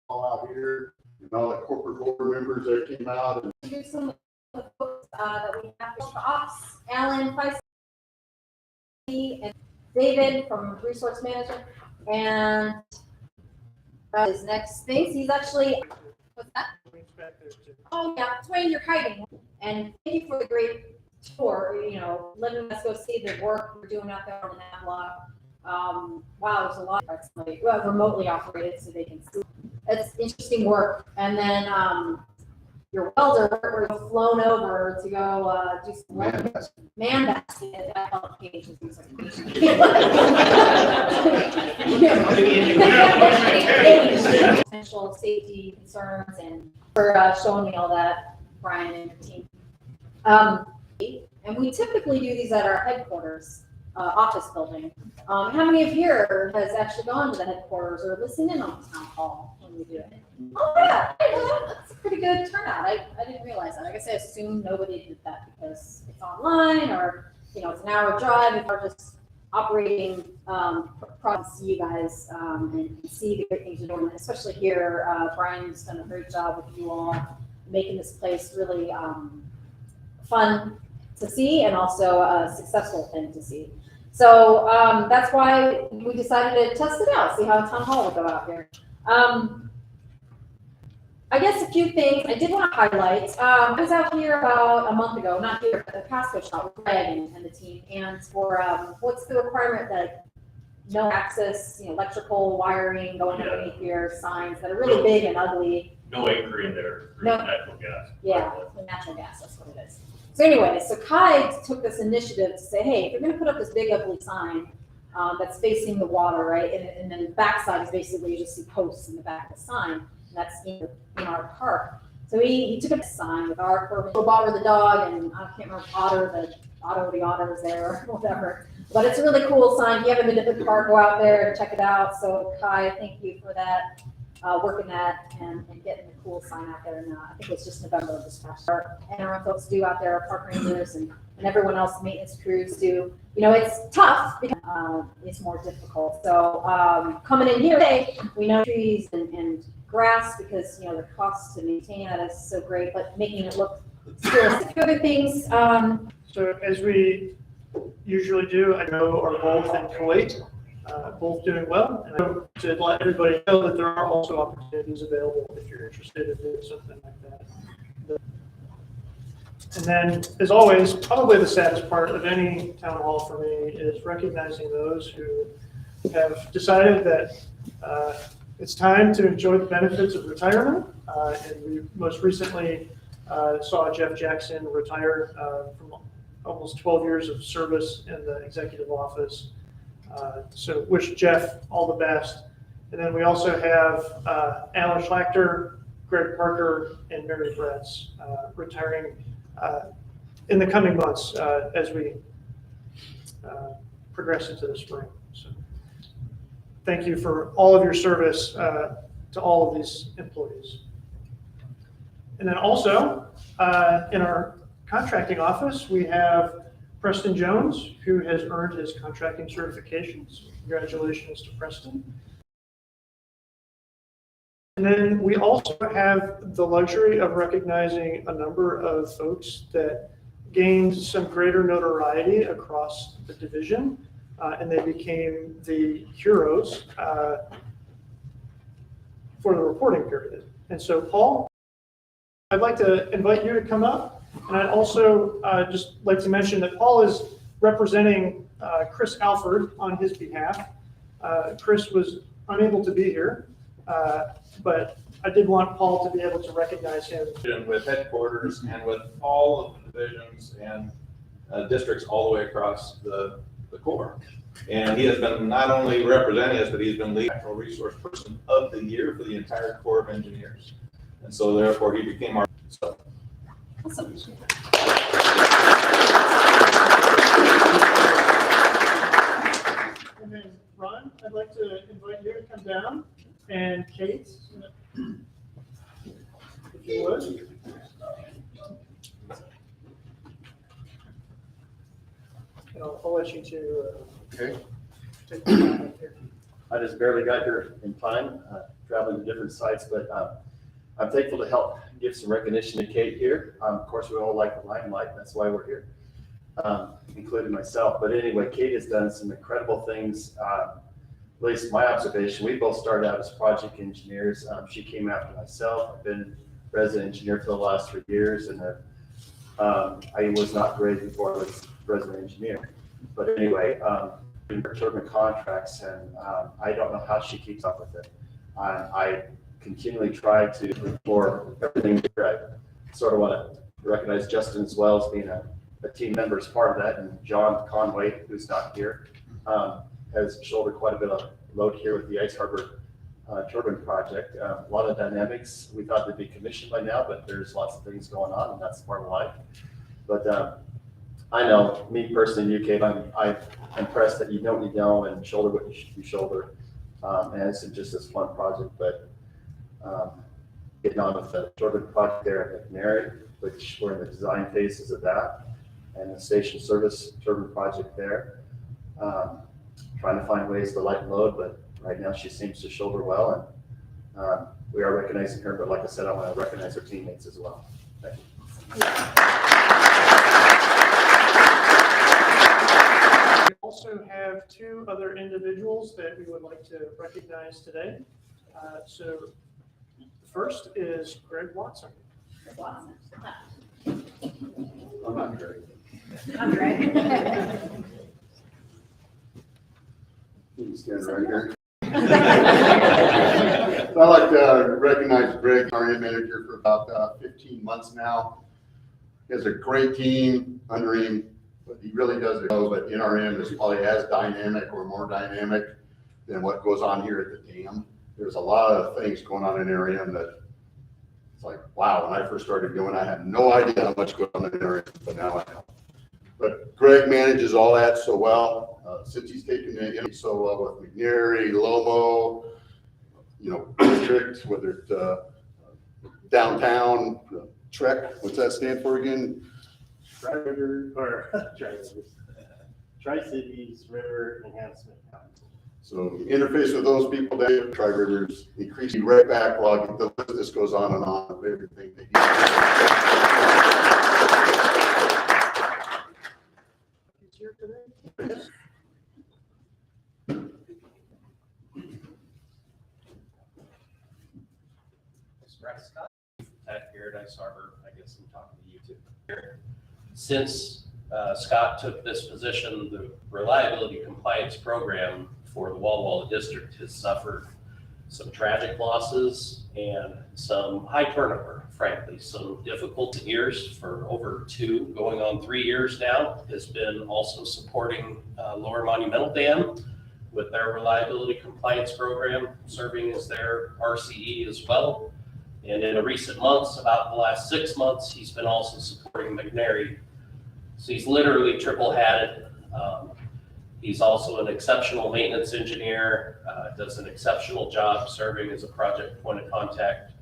All out here, and all the corporate board members that came out. And here's some of the folks that we have for ops: Alan Feisty and David from Resource Management, and his next thing. He's actually, what's that? Oh yeah, Twain, you're hiding. And thank you for the great tour. You know, letting us go see the work we're doing out there on the nav block. Wow, there's a lot of remotely operated, so they can see. It's interesting work. And then your welder, we're flown over to go do some man basket at that page. Potential safety concerns, and for showing me all that, Brian and your team. And we typically do these at our headquarters office building. How many of here has actually gone to the headquarters or listened in on the town hall when we do it? Oh yeah, that's a pretty good turnout. I didn't realize that. I guess I assumed nobody did that because it's online, or it's an hour drive. If we're just operating products to you guys and see the great things you're doing, especially here. Brian's done a great job with you all, making this place really fun to see, and also a successful thing to see. So that's why we decided to test it out, see how town hall would go out here. I guess a few things I did want to highlight. I was out here about a month ago, not here, but the Pasco shop with Greg and the team, and for what's the requirement that no access, electrical wiring going underneath your signs that are really big and ugly. No acre in there for natural gas. Yeah, the natural gas, that's what it is. So anyway, so Kai took this initiative to say, hey, if you're going to put up this big ugly sign that's facing the water, right, and then the backside is basically you just see posts in the back of the sign, and that's in our park. So he took a sign with our permit, Otter the dog, and I can't remember Otter the otter is there or whatever. But it's a really cool sign. If you haven't been to the park, go out there and check it out. So Kai, thank you for that, working that and getting the cool sign out there. And I think it's just November of this past year. And our folks do out there, our park rangers and everyone else, maintenance crews do. It's tough because it's more difficult. So coming in here today, we know trees and grass because the cost to maintain that is so great, but making it look still other things. So as we usually do, I know are both in Kuwait, both doing well, and I hope to let everybody know that there are also opportunities available if you're interested in doing something like that. And then, as always, probably the saddest part of any town hall for me is recognizing those who have decided that it's time to enjoy the benefits of retirement. And we most recently saw Jeff Jackson retire from almost 12 years of service in the executive office. So wish Jeff all the best. And then we also have Alan Schlachter, Greg Parker, and Mary Bretz retiring in the coming months as we progress into the spring. So thank you for all of your service to all of these employees. And then also in our contracting office, we have Preston Jones, who has earned his contracting certifications. Congratulations to Preston. And then we also have the luxury of recognizing a number of folks that gained some greater notoriety across the division, and they became the heroes for the reporting period. And so, Paul, I'd like to invite you to come up. And I'd also just like to mention that Paul is representing Chris Alford on his behalf. Chris was unable to be here, but I did want Paul to be able to recognize him. With headquarters and with all of the divisions and districts all the way across the Corps. And he has been not only representing us, but he's been the Natural Resource Person of the Year for the entire Corps of Engineers. And so therefore he became our Awesome. And then Ron, I'd like to invite you to come down, and Kate. you would. And I'll let you two Okay. take the time up here. I just barely got here in time, traveling to different sites, but I'm thankful to help give some recognition to Kate here. Of course, we all like the limelight, that's why we're here, including myself. But anyway, Kate has done some incredible things, at least my observation. We both started out as project engineers. She came after myself. I've been resident engineer for the last 3 years, and I was not graded before I was resident engineer. But anyway, turbine contracts, and I don't know how she keeps up with it. I continually try to look for everything. I sort of want to recognize Justin as well as being a team member as part of that, and John Conway, who's not here, has shouldered quite a bit of load here with the Ice Harbor turbine project. A lot of dynamics. We thought they'd be commissioned by now, but there's lots of things going on, and that's part of life. But I know, me personally, you, Kate, I'm impressed that you know what you know and shoulder what you shoulder. And it's just this fun project, but getting on with the turbine project there at McNary, which we're in the design phases of that, and the station service turbine project there. Trying to find ways to lighten load, but right now she seems to shoulder well, and we are recognizing her, but like I said, I want to recognize her teammates as well. Thank you. We also have two other individuals that we would like to recognize today. So the first is Greg Watson. Watson. I'm not Greg. I'm Greg. You can stand right here. I'd like to recognize Greg, our manager, for about 15 months now. He has a great team under him, but he really does it. But NRM is probably as dynamic or more dynamic than what goes on here at the dam. There's a lot of things going on in NRM that it's like, wow, when I first started doing, I had no idea how much goes on in NRM, but now I know. But Greg manages all that so well, since he's taken it in so well with McNary, Lomo, district, whether it's downtown, Trek, what's that stand for again? Tri-River, or Tri-Cities River Enhancement. So interface with those people, they Tri-Rivers, increasing right backlog, the list just goes on and on of everything that He's here today. At Paradise Harbor, I guess I'm talking to you too. Since Scott took this position, the reliability compliance program for the Walla Walla district has suffered some tragic losses and some high turnover, frankly. Some difficult years for over 2, going on 3 years now. Has been also supporting Lower Monumental Dam with their reliability compliance program, serving as their RCE as well. And in the recent months, about the last 6 months, he's been also supporting McNary. So he's literally triple-hatted. He's also an exceptional maintenance engineer, does an exceptional job serving as a project point of contact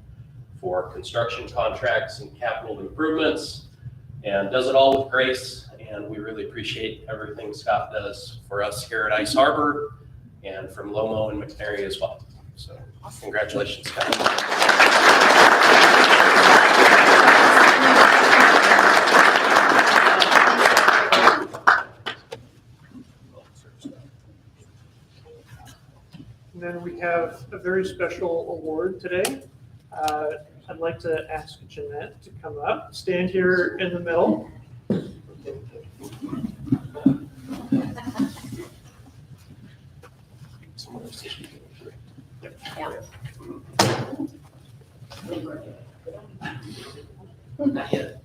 for construction contracts and capital improvements, and does it all with grace. And we really appreciate everything Scott does for us here at Ice Harbor and from Lomo and McNary as well. So congratulations, Scott. And then we have a very special award today. I'd like to ask Jeanette to come up, stand here in the middle. Yeah. Not yet.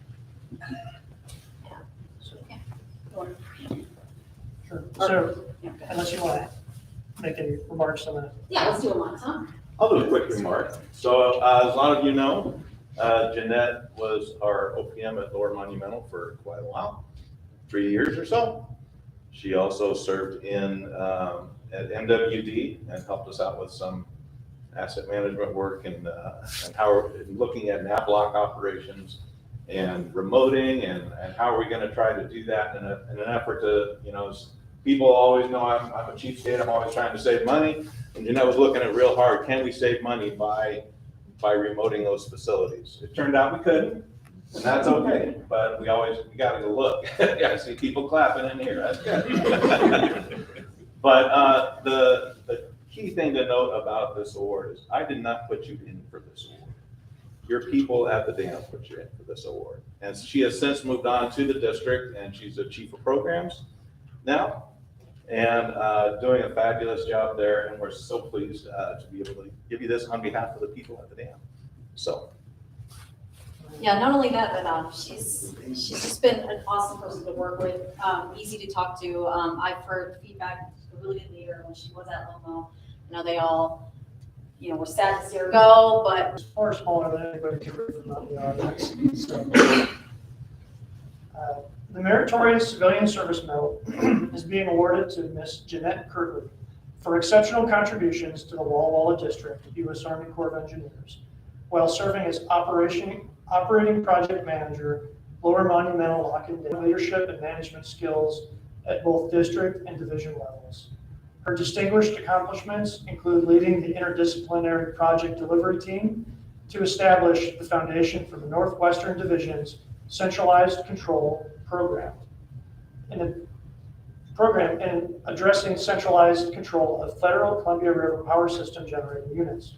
Sure. So unless you want to make any remarks on that. Yeah, let's do a month, huh? I'll do a quick remark. So as a lot of you know, Jeanette was our OPM at Lower Monumental for quite a while, 3 years or so. She also served in at MWD and helped us out with some asset management work and how we're looking at nav block operations and remoting and how are we going to try to do that in an effort to, people always know I'm a cheapskate, I'm always trying to save money. And Jeanette was looking at real hard, can we save money by remoting those facilities? It turned out we couldn't, and that's okay, but we got to go look. Yeah, I see people clapping in here, that's good. But the key thing to note about this award is I did not put you in for this award. Your people at the dam put you in for this award. And she has since moved on to the district, and she's a chief of programs now, and doing a fabulous job there. And we're so pleased to be able to give you this on behalf of the people at the dam. So. Yeah, not only that, but she's just been an awesome person to work with, easy to talk to. I've heard feedback, a really good leader when she was at Lomo. I know they all, were sad to see her go, but Far smaller than anybody can read from the audience. So, the Meritorious Civilian Service Medal is being awarded to Miss Jeanette Kirtley for exceptional contributions to the Walla Walla District, U.S. Army Corps of Engineers, while serving as operating project manager, Lower Monumental Lock and Dam, leadership and management skills at both district and division levels. Her distinguished accomplishments include leading the interdisciplinary project delivery team to establish the foundation for the Northwestern Division's centralized control program and addressing centralized control of federal Columbia River power system generating units.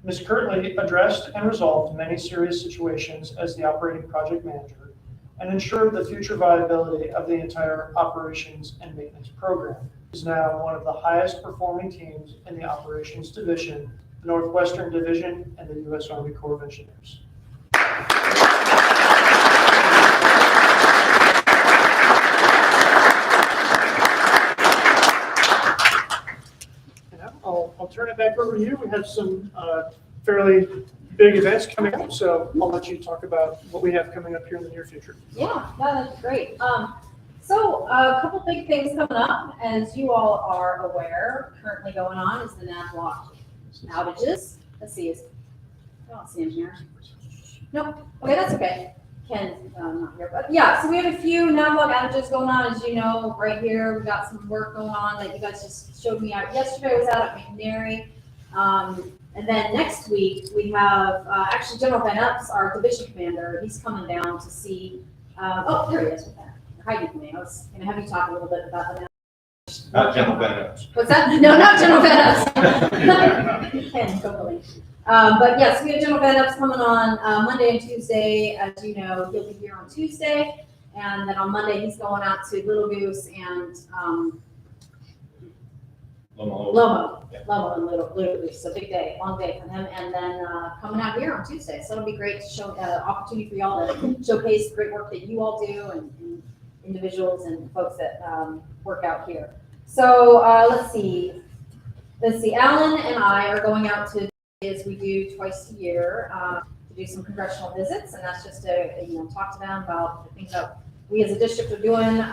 Ms. Kirtley addressed and resolved many serious situations as the operating project manager and ensured the future viability of the entire operations and maintenance program. It is now one of the highest performing teams in the operations division, the Northwestern Division, and the U.S. Army Corps of Engineers. I'll turn it back over to you. We have some fairly big events coming up, so I'll let you talk about what we have coming up here in the near future. yeah, that's great. So a couple big things coming up, as you all are aware, currently going on is the nav block outages. Let's see, I don't see him here. Nope, okay, that's okay. Ken's not here, but yeah, so we have a few nav block outages going on, as you know, right here. We've got some work going on that you guys just showed me out yesterday. I was out at McNary. And then next week, we have actually General Van Ups, our division commander. He's coming down to see, oh, there he is with that. Hiding from me. I was going to have you talk a little bit about the Not General Bennett. What's that? No, not General Van Ups. Ken, hopefully. But yes, we have General Van Ups coming on Monday and Tuesday. As you know, he'll be here on Tuesday. And then on Monday, he's going out to Little Goose and Lomo and Little Goose. So big day, long day for him. And then coming out here on Tuesday. So it'll be great to show opportunity for y'all to showcase the great work that you all do and individuals and folks that work out here. So let's see. Alan and I are going out to, as we do twice a year, to do some congressional visits, and that's just to talk to them about the things that we as a district are doing.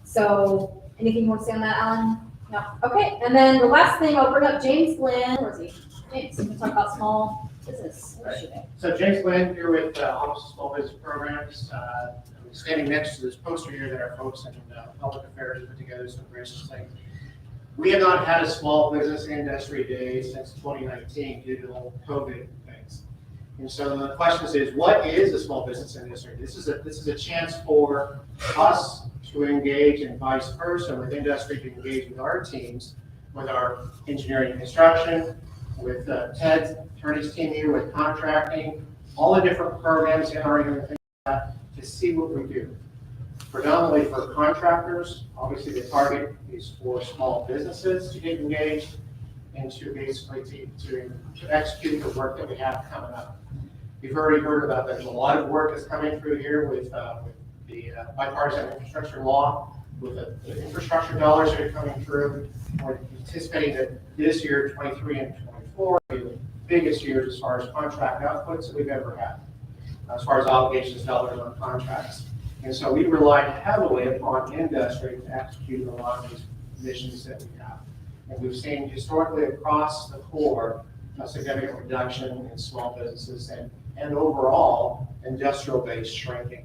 So anything you want to say on that, Alan? No. Okay. And then the last thing, I'll bring up James Glenn. Where's he? James, we're going to talk about small business initiative. So James Glenn here with Office of Small Business Programs. I'm standing next to this poster here that our folks in public affairs put together so graciously. We have not had a small business industry day since 2019 due to the whole COVID things. And so the question is, what is a small business industry? This is a chance for us to engage and vice versa with industry to engage with our teams, with our engineering and construction, with Ted's attorney's team here, with contracting, all the different programs in our area, things like that, to see what we do. Predominantly for contractors, obviously the target is for small businesses to get engaged and to basically to execute the work that we have coming up. You've already heard about there's a lot of work that's coming through here with the bipartisan infrastructure law, with the infrastructure dollars that are coming through. We're anticipating that this year, 23 and 24, will be the biggest years as far as contract outputs that we've ever had, as far as obligations dollars on contracts. And so we rely heavily upon industry to execute a lot of these missions that we have. And we've seen historically across the core a significant reduction in small businesses and overall industrial base shrinking.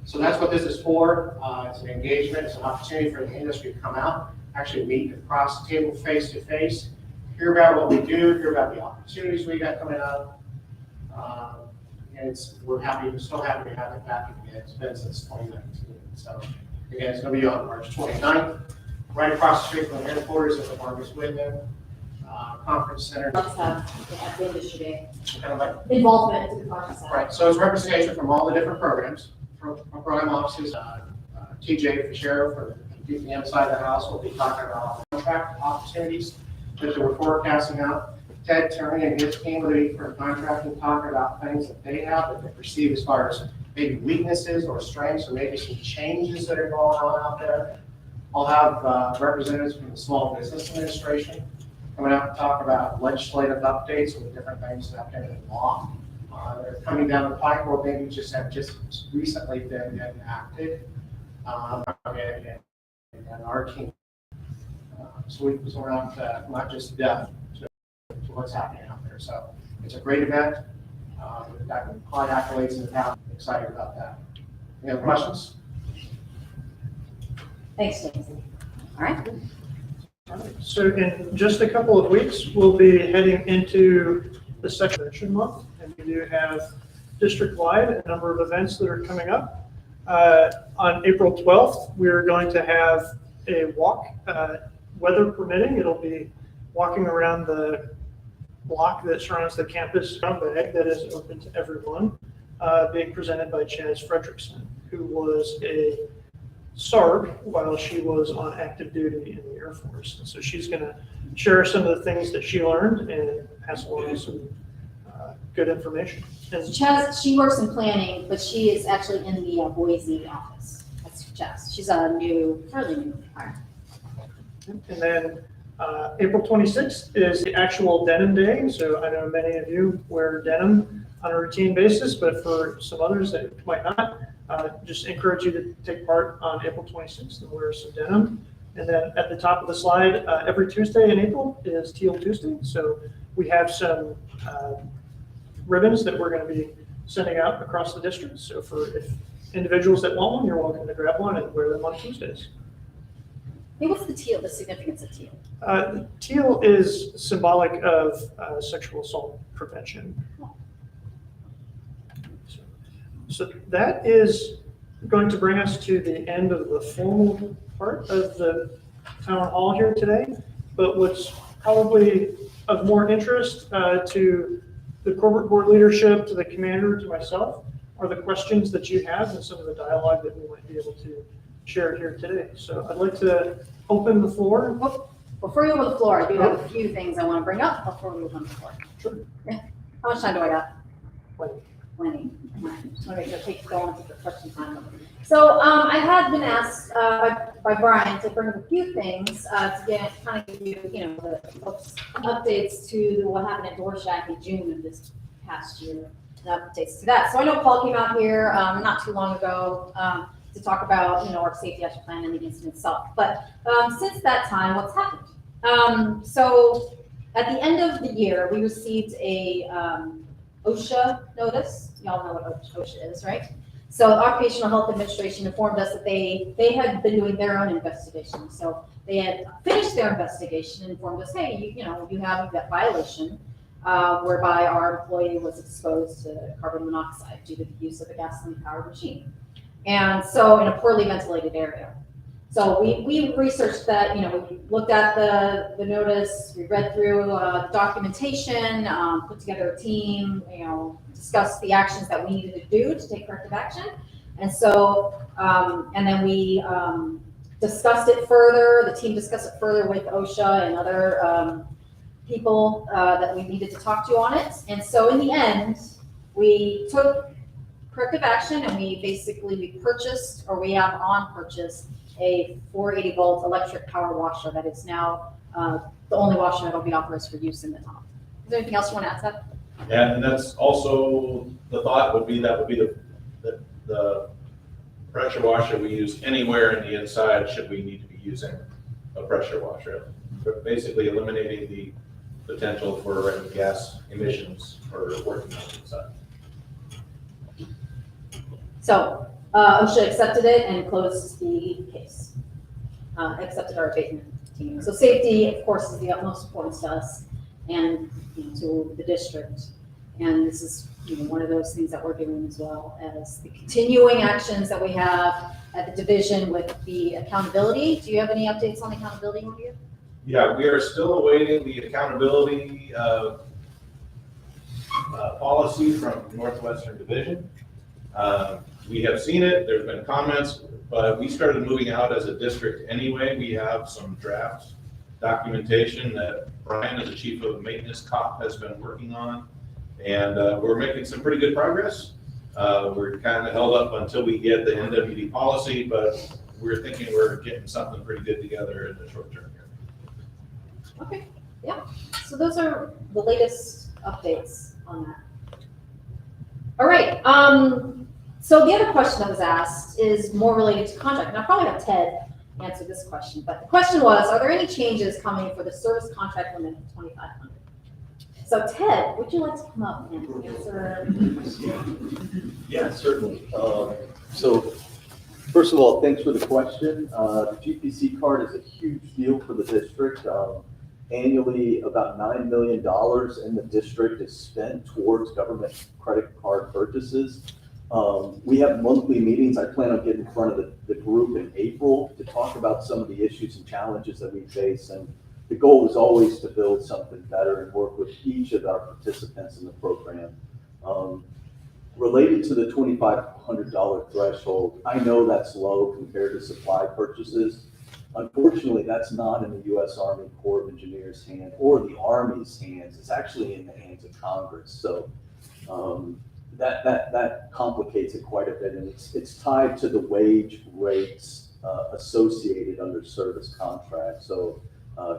So that's what this is for. It's an engagement, it's an opportunity for the industry to come out, actually meet across the table face to face, hear about what we do, hear about the opportunities we got coming up. And we're still happy to have it back again. It's been since 2019. So again, it's going to be on March 29th, right across the street from the headquarters at the Marcus Whitman Conference Center. Let's have the industry day. Kind of like Involvement into the conference center. Right, so it's representation from all the different programs, from program offices, TJ Fischero for the DPM side of the house will be talking about contract opportunities that we're forecasting out. Ted Turney and his team will be for contracting, talking about things that they have that they perceive as far as maybe weaknesses or strengths or maybe some changes that are going on out there. I'll have representatives from the Small Business Administration coming out to talk about legislative updates with different things that have been in law. They're coming down the pipe or maybe have just recently been enacted. And our team. So we're not just deaf to what's happening out there. So it's a great event. We've got high accolades in the town. Excited about that. Any other questions? Thanks, James. All right. So in just a couple of weeks, we'll be heading into the Section Month, and we do have district-wide a number of events that are coming up. On April 12th, we're going to have a walk, weather permitting. It'll be walking around the block that surrounds the campus bag that is open to everyone, being presented by Chaz Fredrickson, who was a SARB while she was on active duty in the Air Force. And so she's going to share some of the things that she learned and pass along some good information. And Chaz, she works in planning, but she is actually in the Boise office. That's Chaz. She's a fairly new hire. And then April 26th is the actual denim day. So I know many of you wear denim on a routine basis, but for some others that might not, just encourage you to take part on April 26th and wear some denim. And then at the top of the slide, every Tuesday in April is Teal Tuesday. So we have some ribbons that we're going to be sending out across the district. So for if individuals that want one, you're welcome to grab one and wear them on Tuesdays. Hey, what's the teal, the significance of teal? Teal is symbolic of sexual assault prevention. So that is going to bring us to the end of the formal part of the town hall here today. But what's probably of more interest to the corporate board leadership, to the commander, to myself, are the questions that you have and some of the dialogue that we might be able to share here today. So I'd like to open the floor. Before we open the floor, I do have a few things I want to bring up before we open the floor. Sure. Yeah. How much time do I got? Plenty. Plenty. Just want to make sure I take going to the question time. So I had been asked by Brian to bring up a few things to kind of give you, the updates to what happened at Dvorak in June of this past year, and updates to that. So I know Paul came out here not too long ago to talk about, our safety action plan and the incident itself. But since that time, what's happened? So at the end of the year, we received a OSHA notice. Y'all know what OSHA is, right? So the Occupational Health Administration informed us that they had been doing their own investigation. So they had finished their investigation and informed us, hey, you have that violation whereby our employee was exposed to carbon monoxide due to the use of a gasoline-powered machine. And so in a poorly ventilated area. So we researched that, we looked at the notice, we read through the documentation, put together a team, discussed the actions that we needed to do to take corrective action. And so, and then we discussed it further, the team discussed it further with OSHA and other people that we needed to talk to on it. And so in the end, we took corrective action and we purchased, or we have on purchase, a 480 volt electric power washer that is now the only washer that will be authorized for use in the town. Is there anything else you want to add to that? Yeah, and that's also, the thought would be the pressure washer we use anywhere in the inside should we need to be using a pressure washer, but basically eliminating the potential for gas emissions for working on the site. So, OSHA accepted it and closed the case. Accepted our abatement team. So safety, of course, is the utmost importance to us and, to the district. And this is, one of those things that we're doing as well as the continuing actions that we have at the division with the accountability. Do you have any updates on accountability, Maria? Yeah, we are still awaiting the accountability policy from Northwestern Division. We have seen it, there's been comments, but we started moving out as a district anyway. We have some draft documentation that Brian, as the chief of maintenance COP, has been working on. And we're making some pretty good progress. We're kind of held up until we get the NWD policy, but we're thinking we're getting something pretty good together in the short term here. Okay, yeah. So those are the latest updates on that. All right. So the other question that was asked is more related to contract. And I'll probably have Ted answer this question, but the question was, are there any changes coming for the service contract limit of 2,500? So Ted, would you like to come up and answer? Yeah, certainly. So first of all, thanks for the question. The GPC card is a huge deal for the district. Annually, about $9 million in the district is spent towards government credit card purchases. We have monthly meetings. I plan on getting in front of the group in April to talk about some of the issues and challenges that we face. And the goal is always to build something better and work with each of our participants in the program. Related to the $2,500 threshold, I know that's low compared to supply purchases. Unfortunately, that's not in the U.S. Army Corps of Engineers' hand or the Army's hands. It's actually in the hands of Congress. So that complicates it quite a bit, and it's tied to the wage rates associated under service contracts. So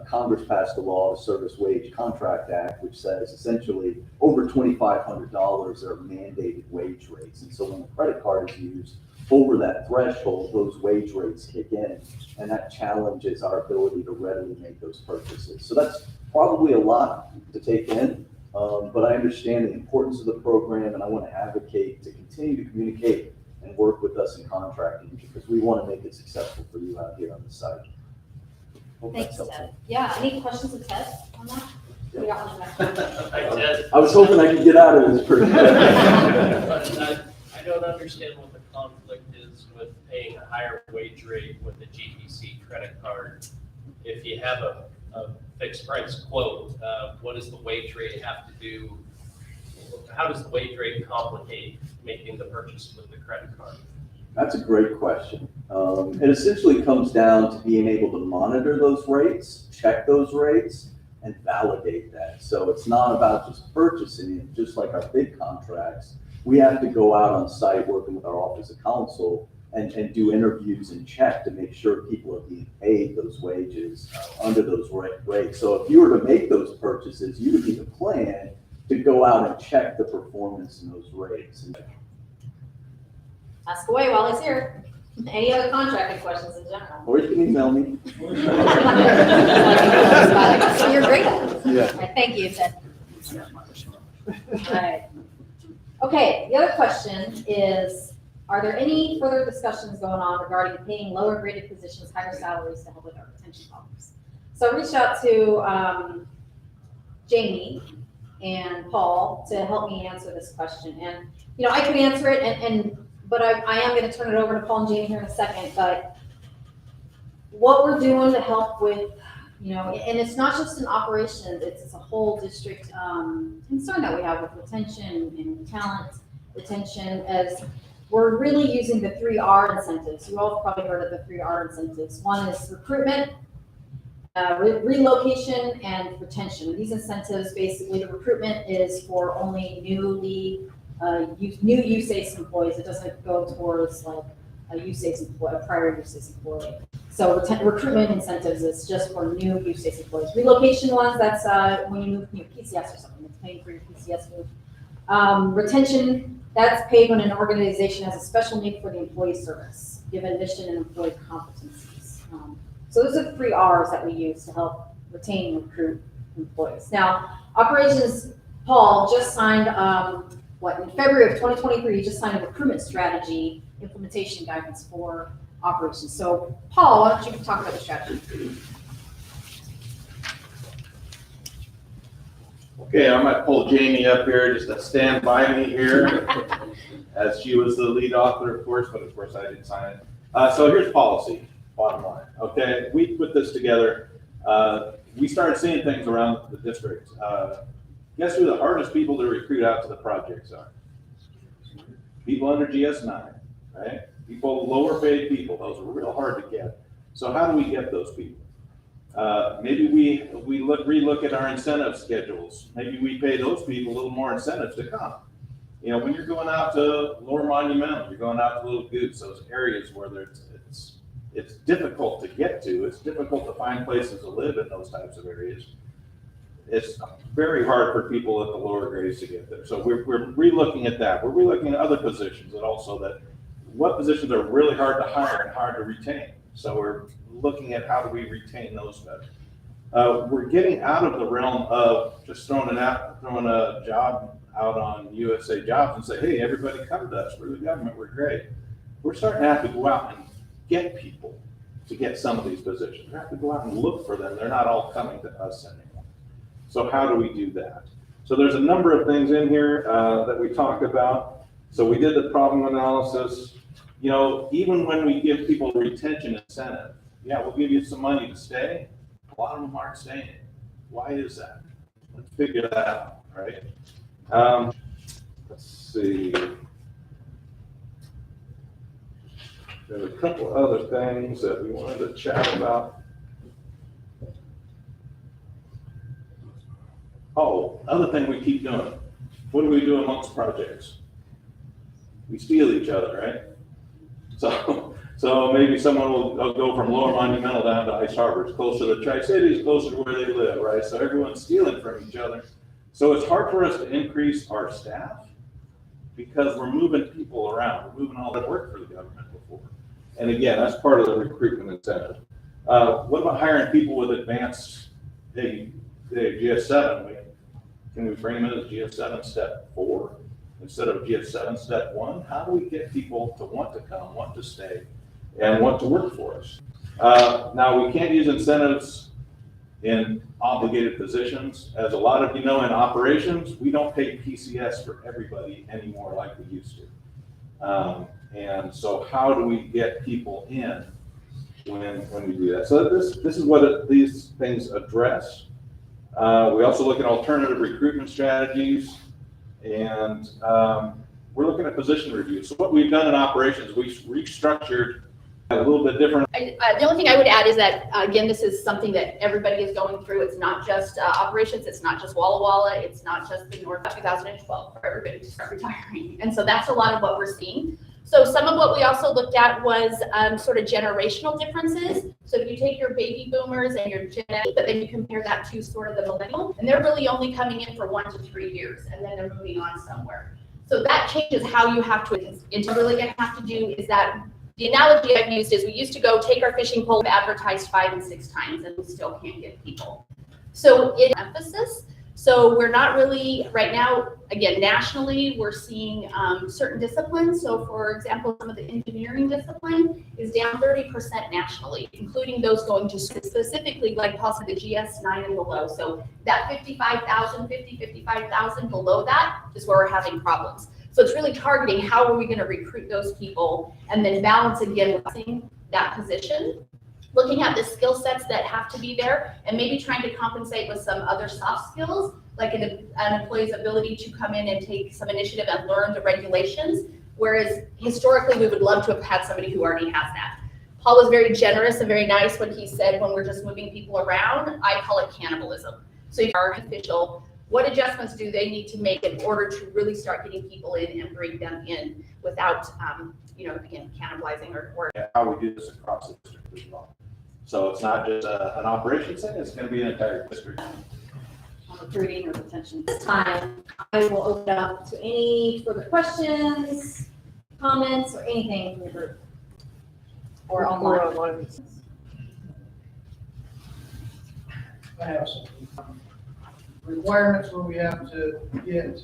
Congress passed a law, the Service Wage Contract Act, which says essentially over $2,500 are mandated wage rates. And so when the credit card is used over that threshold, those wage rates kick in, and that challenges our ability to readily make those purchases. So that's probably a lot to take in, but I understand the importance of the program, and I want to advocate to continue to communicate and work with us in contracting because we want to make it successful for you out here on the site. Hope Thanks, that's helpful. Ted. Yeah, any questions of Ted on that? We got one back there. Hi, Ted. I was hoping I could get out of this pretty quick. I don't understand what the conflict is with paying a higher wage rate with a GPC credit card. If you have a fixed price quote, what does the wage rate have to do? How does the wage rate complicate making the purchase with the credit card? That's a great question. It essentially comes down to being able to monitor those rates, check those rates, and validate that. So it's not about just purchasing it, just like our big contracts. We have to go out on site working with our Office of Counsel and do interviews and check to make sure people are being paid those wages under those rates. So if you were to make those purchases, you would need a plan to go out and check the performance in those rates. Ask away while he's here. Any other contracting questions in general? Or you can email me. So you're great at it. Yeah. All right, thank you, Ted. All right. Okay, the other question is, are there any further discussions going on regarding paying lower graded positions higher salaries to help with our retention problems? So I reached out to Jamie and Paul to help me answer this question. And, I could answer it but I am going to turn it over to Paul and Jamie here in a second. But what we're doing to help with, and it's not just an operation, it's a whole district concern that we have with retention and talent retention, as we're really using the 3R incentives. You all have probably heard of the 3R incentives. One is recruitment, relocation, and retention. And these incentives, basically, the recruitment is for only new USACE employees. It doesn't go towards like a USACE employee, a prior USACE employee. So recruitment incentives is just for new USACE employees. Relocation ones, that's when you move PCS or something, it's paying for your PCS move. Retention, that's paid when an organization has a special need for the employee service, given mission and employee competencies. So those are the 3 R's that we use to help retain and recruit employees. Now, operations, Paul just signed, in February of 2023, he just signed a recruitment strategy implementation guidance for operations. So Paul, why don't you talk about the strategy? Okay, I might pull Jamie up here just to stand by me here, as she was the lead author, of course, but of course I didn't sign it. So here's policy, bottom line. Okay, we put this together. We started seeing things around the district. Guess who the hardest people to recruit out to the projects are? People under GS9, right? People, lower paid people, those are real hard to get. So how do we get those people? Maybe we relook at our incentive schedules. Maybe we pay those people a little more incentives to come. You know, when you're going out to Lower Monumental, you're going out to Little Goose, those areas where it's difficult to get to. It's difficult to find places to live in those types of areas. It's very hard for people at the lower grades to get there. So we're relooking at that. We're relooking at other positions that also what positions are really hard to hire and hard to retain. So we're looking at how do we retain those better. We're getting out of the realm of just throwing a job out on USA Jobs and say, hey, everybody come to us. We're the government. We're great. We're starting to have to go out and get people to get some of these positions. We have to go out and look for them. They're not all coming to us anymore. So how do we do that? So there's a number of things in here that we talk about. So we did the problem analysis. You know, even when we give people a retention incentive, yeah, we'll give you some money to stay. A lot of them aren't staying. Why is that? Let's figure that out, right? Let's see. There's a couple other things that we wanted to chat about. Oh, other thing we keep doing. What do we do amongst projects? We steal each other, right? So maybe someone will go from Lower Monumental down to Ice Harbor. It's closer to Tri-Cities, closer to where they live, right? So everyone's stealing from each other. So it's hard for us to increase our staff because we're moving people around. We're moving all that work for the government before. And again, that's part of the recruitment incentive. What about hiring people with advanced, GS7? Can we bring them in as GS7 step 4 instead of GS7 step 1? How do we get people to want to come, want to stay, and want to work for us? Now, we can't use incentives in obligated positions. As a lot of you know, in operations, we don't pay PCS for everybody anymore like we used to. And so how do we get people in when we do that? So this is what these things address. We also look at alternative recruitment strategies, and we're looking at position reviews. So what we've done in operations, we've restructured a little bit different. The only thing I would add is that, again, this is something that everybody is going through. It's not just operations, it's not just Walla Walla, it's not just the North 2012 for everybody to start retiring. And so that's a lot of what we're seeing. So some of what we also looked at was sort of generational differences. So if you take your baby boomers and your Gen X, but then you compare that to sort of the millennial, and they're really only coming in for 1 to 3 years, and then they're moving on somewhere. So that changes how you have to, it's really gonna have to do is that, the analogy I've used is we used to go take our fishing pole, advertise 5 and 6 times, and we still can't get people. So it's emphasis. So we're not really, right now, again, nationally, we're seeing certain disciplines. So for example, some of the engineering discipline is down 30% nationally, including those going to specifically, like possibly the GS9 and below. So that 55,000 below that is where we're having problems. So it's really targeting how are we going to recruit those people and then balance again with that position, looking at the skill sets that have to be there and maybe trying to compensate with some other soft skills, like an employee's ability to come in and take some initiative and learn the regulations. Whereas historically, we would love to have had somebody who already has that. Paul was very generous and very nice when he said, when we're just moving people around, I call it cannibalism. So if our official, what adjustments do they need to make in order to really start getting people in and bring them in without, again, cannibalizing or how we do this across the district as well. So it's not just an operations thing, it's going to be an entire district. Recruiting or retention. This time, I will open up to any further questions, comments, or anything from the group or online. I have some requirements where we have to get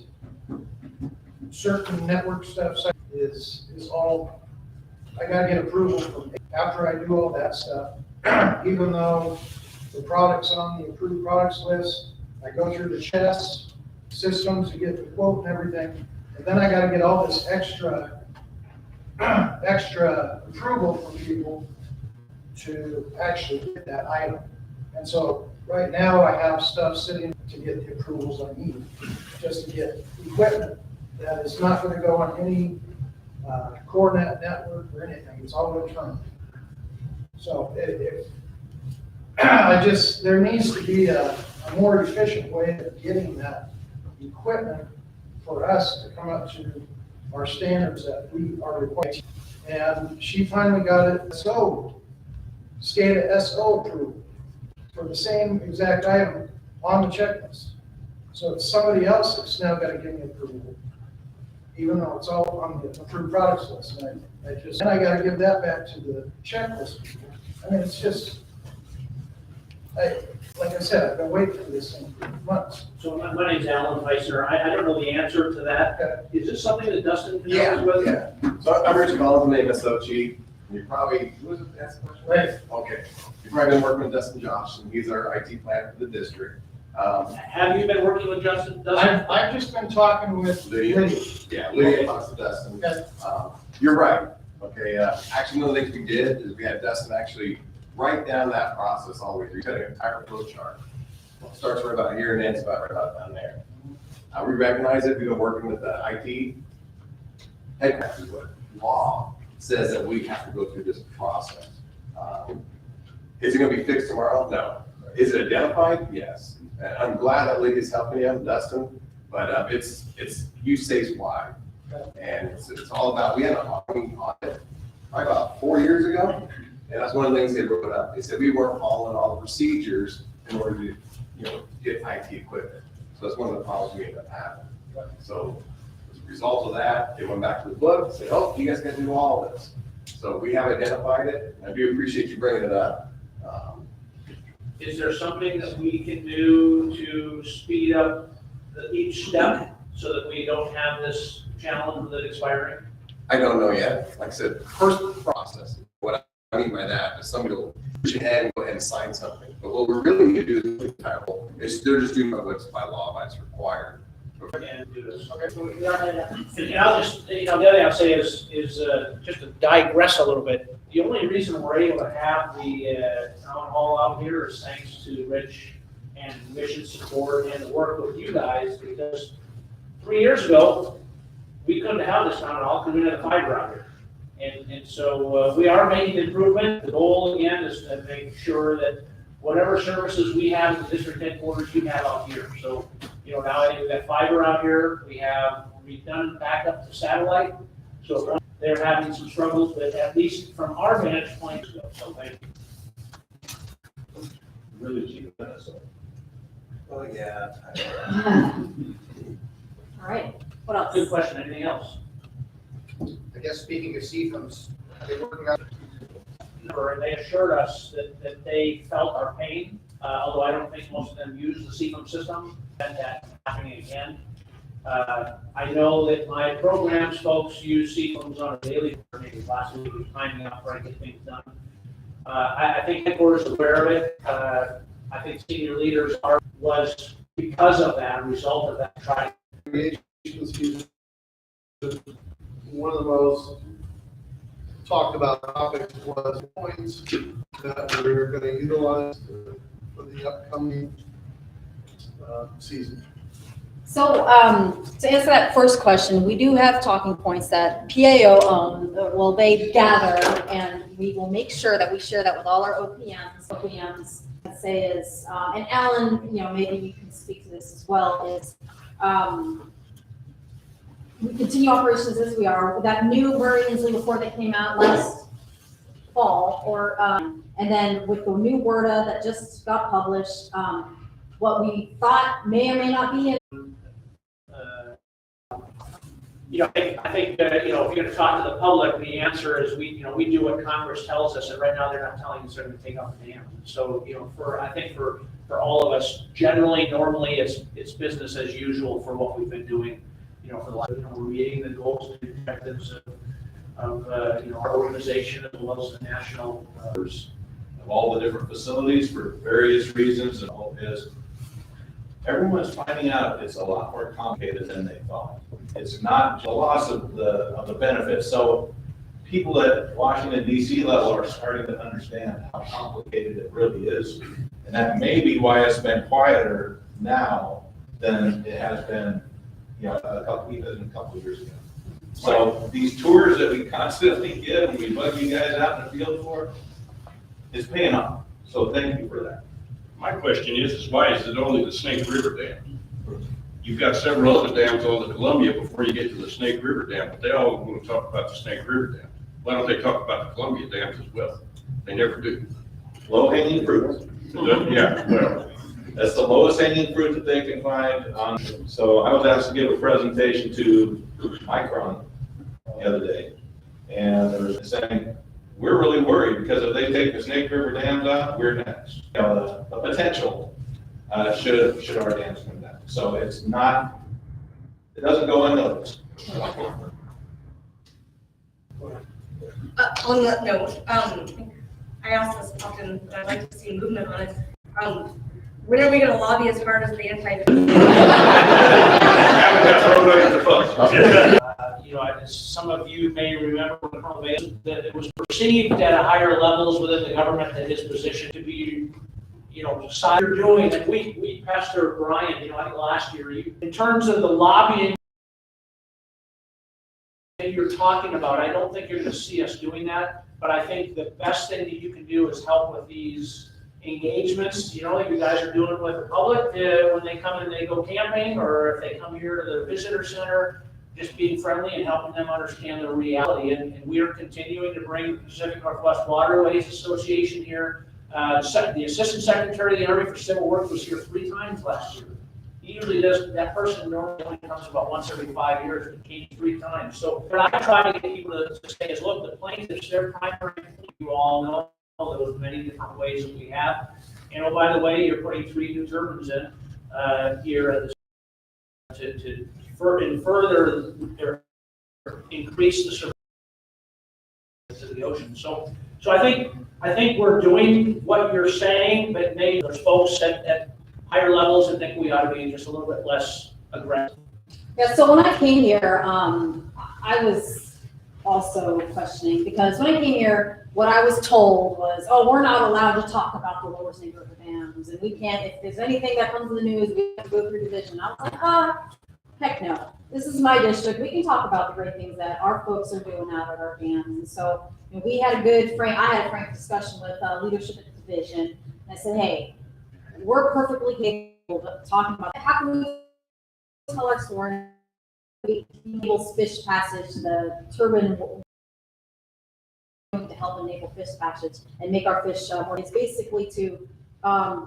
certain network stuff is all, I gotta get approval from, after I do all that stuff, even though the product's on the approved products list, I go through the chess systems to get the quote and everything, and then I gotta get all this extra approval from people to actually get that item. And so right now I have stuff sitting to get the approvals I need, just to get equipment that is not gonna go on any CoreNet network or anything, it's all internal. So if there needs to be a more efficient way of getting that equipment for us to come up to our standards that we are required. And she finally got it SCADA SO approved for the same exact item on the checklist. So it's somebody else that's now got to give me approval, even though it's all on the approved products list. And I got to give that back to the checklist people. I mean, it's just, like I said, I've been waiting for this thing for months. So my name's Alan Weiser. I don't know the answer to that. Is this something that Dustin can help us with? Yeah. So I'm Rich Collins, I'm the MSO. You probably, who was it that asked the question? Right. Okay. You've probably been working with Dustin Josh, and he's our IT planner for the district. Have you been working with Dustin? I've just been talking with Lydia. Yeah, Lydia talks to Dustin. Okay. You're right. Okay, actually, one of the things we did is we had Dustin actually write down that process all the way through. He had an entire flow chart. It starts right about here and ends about right about down there. We recognize it. We've been working with the IT headquarters. What law says that we have to go through this process. Is it going to be fixed tomorrow? No. Is it identified? Yes. And I'm glad that Lydia's helping you, Dustin, but it's use states wide. And it's all about, we had an audit probably about 4 years ago, and that's one of the things they wrote up. They said we weren't following all the procedures in order to, get IT equipment. So that's one of the problems we ended up having. So as a result of that, they went back to the book and said, oh, you guys got to do all of this. So we have identified it, and I do appreciate you bringing it up. Is there something that we can do to speed up each step so that we don't have this challenge with it expiring? I don't know yet. Like I said, first process. What I mean by that is somebody will push ahead and go ahead and sign something. But what we really need to do is they're just doing what's by law, what's required. And do this. Okay, so we are gonna- And I'll just, the other thing I'll say is just to digress a little bit. The only reason we're able to have the town hall out here is thanks to Rich and mission support and the work with you guys, because 3 years ago, we couldn't have this town hall because we didn't have fiber out here. And so we are making improvement. The goal again is to make sure that whatever services we have at the district headquarters, you have out here. So, now we've got fiber out here. We've done backup to satellite. So they're having some struggles, but at least from our vantage point, so thank you. Really cheap. Oh, yeah. All right, what else? Good question. Anything else? I guess speaking of CFMs, they're working on And they assured us that they felt our pain, although I don't think most of them use the CFM system, and that's happening again. I know that my programs folks use CFMs on a daily basis. Last week was finding out where I get things done. I think headquarters is aware of it. I think senior leaders was because of that, a result of that, trying. One of the most talked about topics was points that we're going to utilize for the upcoming season. So, to answer that first question, we do have talking points that PAO they gather, and we will make sure that we share that with all our OPMs, I'd say is, and Alan, maybe you can speak to this as well, is, we continue operations as we are. That new Murray Inslee report that came out last fall, and then with the new WRDA that just got published, what we thought may or may not be in I think if you're gonna talk to the public, the answer is we do what Congress tells us, and right now they're not telling us they're gonna take out the dam. So, I think for all of us, generally, normally, it's business as usual for what we've been doing, for the last, we're meeting the goals and objectives of our organization as well as the national. Of all the different facilities for various reasons, and all is, everyone's finding out it's a lot more complicated than they thought. It's not the loss of the benefits. So people at Washington DC level are starting to understand how complicated it really is. And that may be why it's been quieter now than it has been, a couple of years ago. So these tours that we constantly give and we bug you guys out in the field for is paying off. So thank you for that. My question is why is it only the Snake River Dam? You've got several other dams on the Columbia before you get to the Snake River Dam, but they all want to talk about the Snake River Dam. Why don't they talk about the Columbia dams as well? They never do. Low hanging fruit. Yeah, well, That's the lowest hanging fruit that they can find on. So I was asked to give a presentation to Micron the other day. And they were saying, we're really worried because if they take the Snake River dams out, we're next. The potential should our dams come down. So it doesn't go unnoticed. On that note, I ask this often, but I'd like to see movement on it. When are we going to lobby as hard as the As some of you may remember, that it was perceived at higher levels within the government that his position to be, side you're doing, and we pestered Brian, I think last year, in terms of the lobbying that you're talking about, I don't think you're going to see us doing that, but I think the best thing that you can do is help with these engagements, like you guys are doing with the public when they come and they go camping, or if they come here to the visitor center, just being friendly and helping them understand the reality. And we are continuing to bring Pacific Northwest Waterways Association here. The Assistant Secretary of the Army for Civil Works was here 3 times last year. He usually does, that person normally only comes about once every 5 years, but came 3 times. So what I try to get people to say is, look, the plaintiffs, their primary, you all know those many different ways that we have. And oh, by the way, you're putting 3 new turbines in here at the, to further increase the surface of the ocean. So I think we're doing what you're saying, but maybe there's folks at higher levels that think we ought to be just a little bit less aggressive. Yeah, so when I came here, I was also questioning, because when I came here, what I was told was, oh, we're not allowed to talk about the Lower Snake River dams, and we can't, if there's anything that comes in the news, we have to go through division. I was like, heck no. This is my district. We can talk about the great things that our folks are doing out at our dams. And so we had I had a frank discussion with leadership at the division. And I said, hey, we're perfectly capable of talking about how can we tell our story, enable fish passage, the turbine to help enable fish passage and make our fish more. It's basically to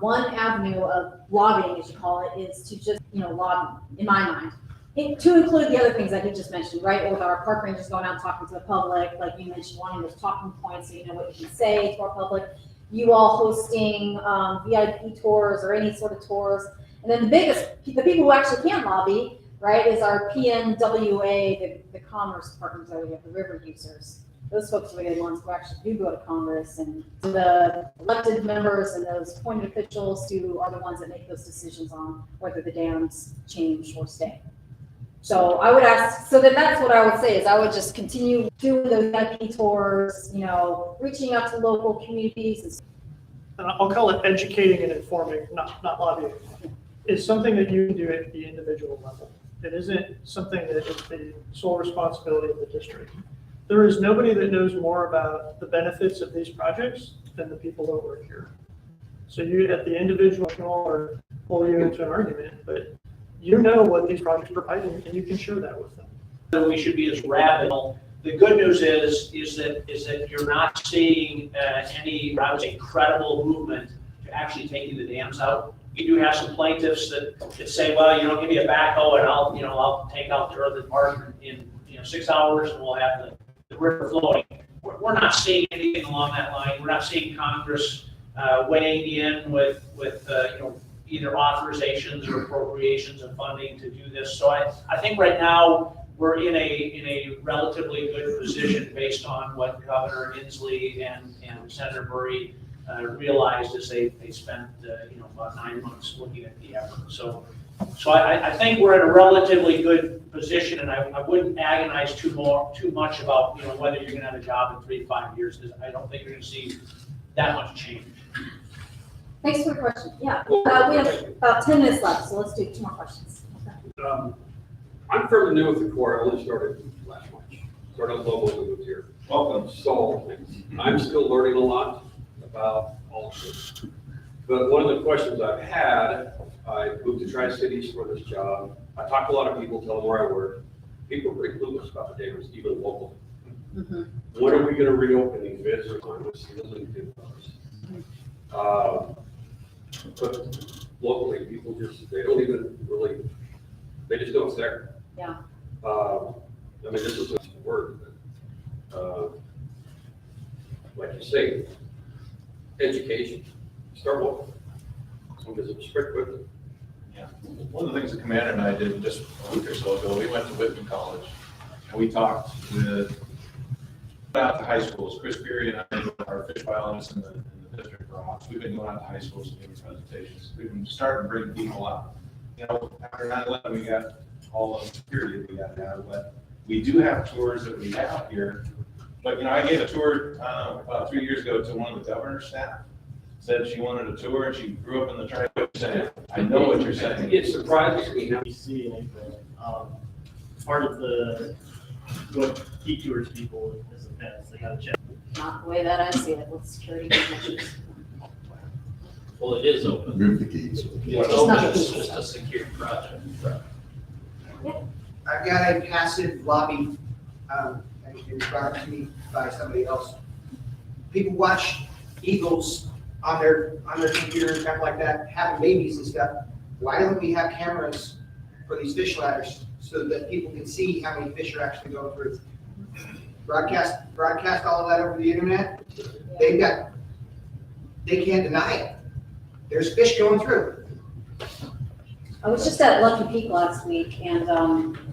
one avenue of lobbying, as you call it, is to just lobby, in my mind, to include the other things that he just mentioned, right? With our park rangers going out and talking to the public, like you mentioned, wanting those talking points, so you know what you can say to our public. You all hosting VIP tours or any sort of tours, and then the people who actually can lobby, right, is our PNWA, the commerce partners that we have, the river users. Those folks are the ones who actually do go to Congress, and the elected members and those appointed officials who are the ones that make those decisions on whether the dams change or stay. So I would ask, so that's what I would say, is I would just continue doing those VIP tours, reaching out to local communities. And I'll call it educating and informing, not lobbying. It's something that you can do at the individual level. It isn't something that is the sole responsibility of the district. There is nobody that knows more about the benefits of these projects than the people that work here. So you, at the individual level, or pull you into an argument, but you know what these projects provide, and you can share that with them. We should be as rabid. The good news is that you're not seeing any, I would say, credible movement to actually taking the dams out. You do have some plaintiffs that say, well, give me a backhoe and I'll take out the earthen part in 6 hours and we'll have the river flowing. We're not seeing anything along that line. We're not seeing Congress weighing in with either authorizations or appropriations of funding to do this. So I think right now we're in a relatively good position based on what Governor Inslee and Senator Murray realized as they spent about 9 months looking at the effort. So I think we're in a relatively good position, and I wouldn't agonize too much about whether you're going to have a job in 3 to 5 years, because I don't think you're going to see that much change. Thanks for the question. Yeah, we have about 10 minutes left, so let's do 2 more questions. I'm fairly new with the Corps. I only started last March. Started on Global and moved here. Welcome. So I'm still learning a lot about all of this. But one of the questions I've had, I moved to Tri-Cities for this job. I talk to a lot of people, tell them where I work. People are very clueless about the dams, even local. When are we going to reopen these visitors on with ceiling but locally, people they don't even really, they just know it's there. Yeah. I mean, this is a word, but, like you say, education, start local. Because it's spread quickly. Yeah. One of the things the commander and I did just a week or so ago, we went to Whitman College and we talked with out to high schools. Chris Beery and I are fish biologists in the district for Ops. We've been going out to high schools and giving presentations. We've been starting to bring people out. After 9/11, we got all the security that we got to have, but we do have tours that we have here. But I gave a tour about 3 years ago to one of the governor's staff. Said she wanted a tour, and she grew up in the tri-state. I know what you're saying. It surprises me how You see anything, part of what detours people is a fence, they gotta check. Not the way that I see it with security issues. Well, it is open. Move the keys. It's open, it's just a secure project. I've got a passive lobby, and it was brought to me by somebody else. People watch eagles on their computer and stuff like that, having babies and stuff. Why don't we have cameras for these fish ladders so that people can see how many fish are actually going through? Broadcast all of that over the internet. They can't deny it. There's fish going through. I was just at Lucky Peak last week, and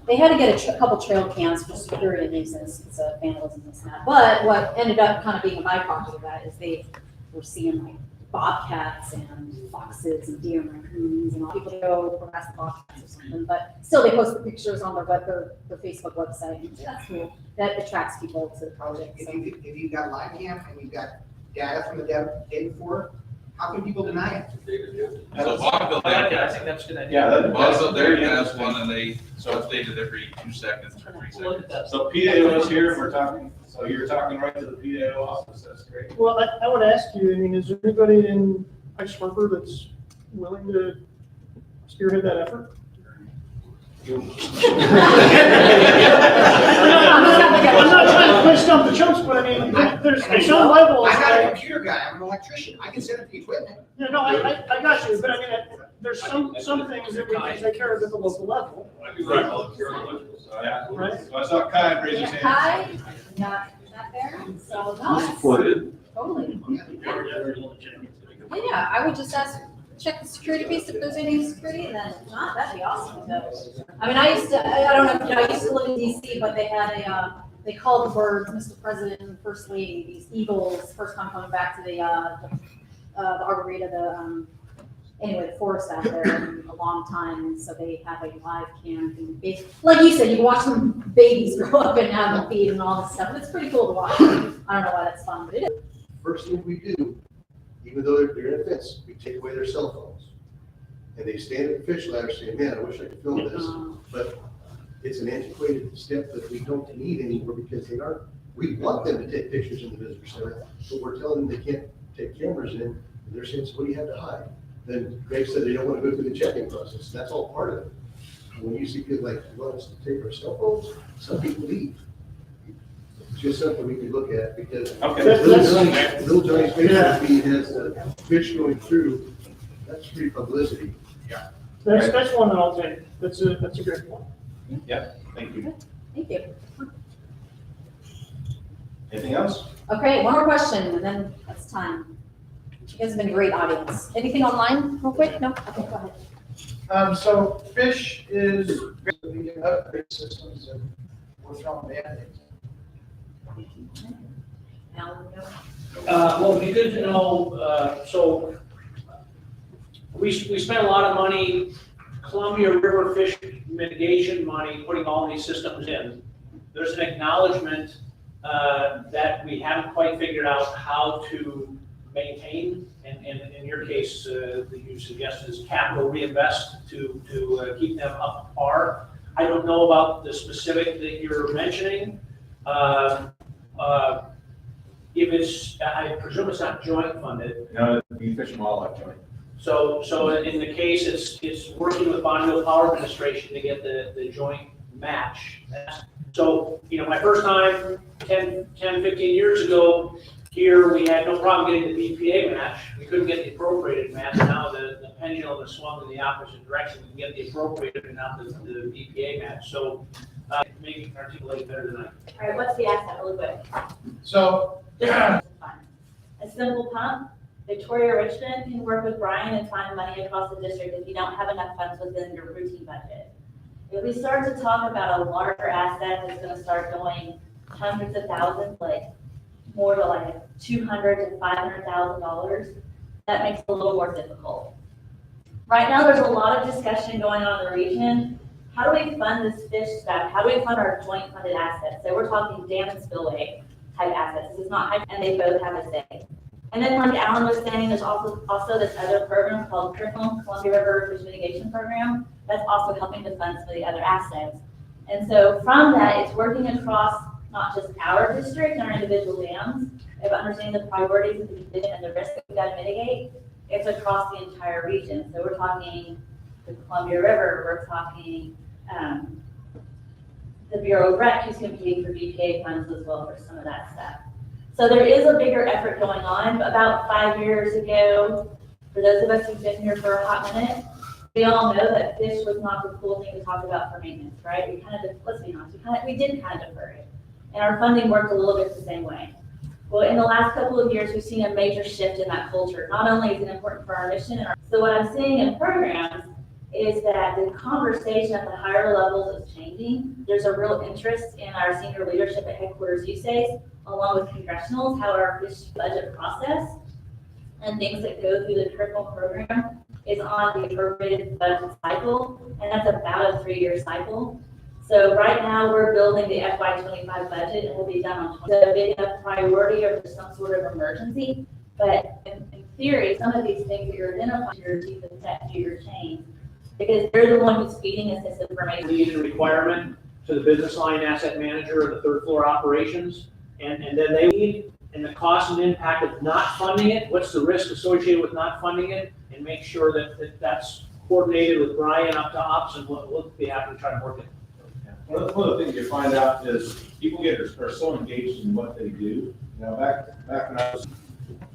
they had to get a couple trail cams for security reasons. It's a vandalism and that. But what ended up kind of being a byproduct of that is they were seeing like bobcats and foxes and deer and raccoons, and all people go harass the bobcats or something. But still, they post the pictures on their Facebook website. And that's cool. That attracts people to the project. So. If you've got live cam and you've got data from the day before, how can people deny it? So Vaudeville I Dam, think that's a good idea. Yeah, Vaudeville Dam has one, and they update it every 2 seconds or 3 seconds. So PAO is here, we're talking, so you're talking right to the PAO office, that's great. Well, I want to ask you, I mean, is there anybody in Ice Harbor that's willing to spearhead that effort? I'm not trying to push dump the chumps, but I mean, there's some level. I'm not a computer guy, I'm an electrician, I can set up the equipment. Yeah, no, I got you, but I mean, there's some things that we can take care of at the local level. Right. Right. So I saw Kai raise his hand. Hi, not there. So no, totally. Yeah, I would just check the security piece if there's any security, and then if not, that'd be awesome. I mean, I don't know, I used to live in DC, but they had they called the birds, Mr. President and First Lady, these eagles, first time coming back to the Arboretum, the forest out there in a long time, and so they have a live cam. And like you said, you can watch some babies grow up and have them feed and all this stuff, and it's pretty cool to watch. I don't know why that's fun, but it is. First thing we do, even though they're in a fence, we take away their cell phones. And they stand at the fish ladder saying, man, I wish I could film this, but it's an antiquated step that we don't need anymore because we want them to take pictures in the visitor center, but we're telling them they can't take cameras in, and they're saying, so what do you have to hide? Then Greg said they don't want to go through the checking process, that's all part of it. When you see people like, want us to take our cell phones, some people leave. It's just something we can look at because Little Johnny's Facebook feed has fish going through, that's free publicity. Yeah. That's one that I'll take. That's a great one. Yeah, thank you. Thank you. Anything else? Okay, one more question, and then that's time. You guys have been a great audience. Anything online, real quick? No? Okay, go ahead. So Fish is basically an upgrade systems and we're throwing Band-Aids. Alan, no? Well, it'd be good to know, so we spent a lot of money, Columbia River fish mitigation money, putting all these systems in. There's an acknowledgement that we haven't quite figured out how to maintain, and in your case, that you suggested is capital reinvest to keep them up to par. I don't know about the specific that you're mentioning. If it's, I presume it's not joint funded. No, the Fish and Wildlife Joint. So in the case, it's working with Bonneville Power Administration to get the joint match. So, my first time, 10, 15 years ago, here, we had no problem getting the BPA match. We couldn't get the appropriated match. Now the pendulum has swung in the opposite direction. We can get the appropriated and not the BPA match. So, maybe you can articulate better than I. All right, what's the asset really quick? So, A simple pump. Victoria Richmond can work with Brian and find money across the district if you don't have enough funds within your routine budget. If we start to talk about a larger asset that's gonna start going hundreds of thousands, like more to like $200,000 to $500,000, that makes it a little more difficult. Right now, there's a lot of discussion going on in the region. How do we fund this fish stuff? How do we fund our joint funded assets? So we're talking dam and spillway type assets. This is not, and they both have a say. And then like Alan was saying, there's also this other program called CRIFM, Columbia River Fish Mitigation Program, that's also helping to fund some of the other assets. And so from that, it's working across not just our district and our individual dams, but understanding the priorities of the division and the risk that we've got to mitigate. It's across the entire region. So we're talking the Columbia River, we're talking the Bureau of Rec, who's competing for BPA funds as well for some of that stuff. So there is a bigger effort going on. About 5 years ago, for those of us who've been here for a hot minute, we all know that fish was not the cool thing to talk about for maintenance, right? We kind of, let's be honest, we did kind of defer it. And our funding worked a little bit the same way. Well, in the last couple of years, we've seen a major shift in that culture. Not only is it important for our mission, so what I'm seeing in programs is that the conversation at the higher levels is changing. There's a real interest in our senior leadership at headquarters USACE, along with congressionals, how our fish budget process and things that go through the CRIFM program is on the appropriated budget cycle, and that's about a 3-year cycle. So right now, we're building the FY25 budget, and will be done on a big enough priority or there's some sort of emergency. But in theory, some of these things that you're identifying, your chief of tech, do your chain, because they're the one who's feeding us this information. Need and requirement to the business line asset manager or the third floor operations, and then they need, and the cost and impact of not funding it, what's the risk associated with not funding it, and make sure that that's coordinated with Brian up to ops, and we'll be happy to try to work it. One of the things you find out is people are so engaged in what they do. Back when I was,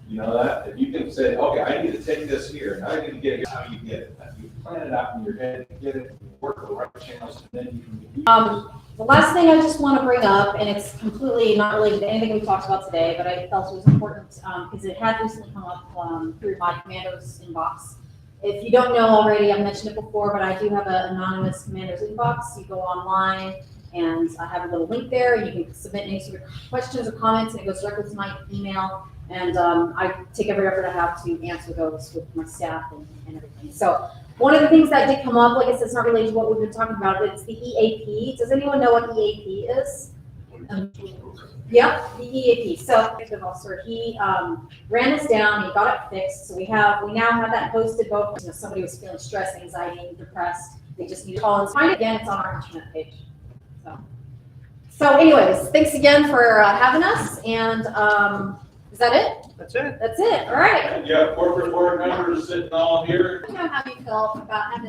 that if you can say, okay, I need to take this here, and I need to get it, how you get it. You plan it out in your head, get it, work the right channels, and then you can. The last thing I just want to bring up, and it's completely not related to anything we talked about today, but I felt it was important because it had recently come up through my commander's inbox. If you don't know already, I mentioned it before, but I do have an anonymous commander's inbox. You go online and I have a little link there, and you can submit any sort of questions or comments, and it goes directly to my email. And I take every effort I have to answer those with my staff and everything. So one of the things that did come up, like I said, it's not related to what we've been talking about, but it's the EAP. Does anyone know what EAP is? Yep, the EAP. So officer, he ran us down, he got it fixed. So we now have that posted. Both, somebody was feeling stress, anxiety, depressed. They just need to call and find it again. It's on our internet page. So anyways, thanks again for having us. And is that it? That's it. That's it. All right. You have corporate board members sitting all here. How do you feel about having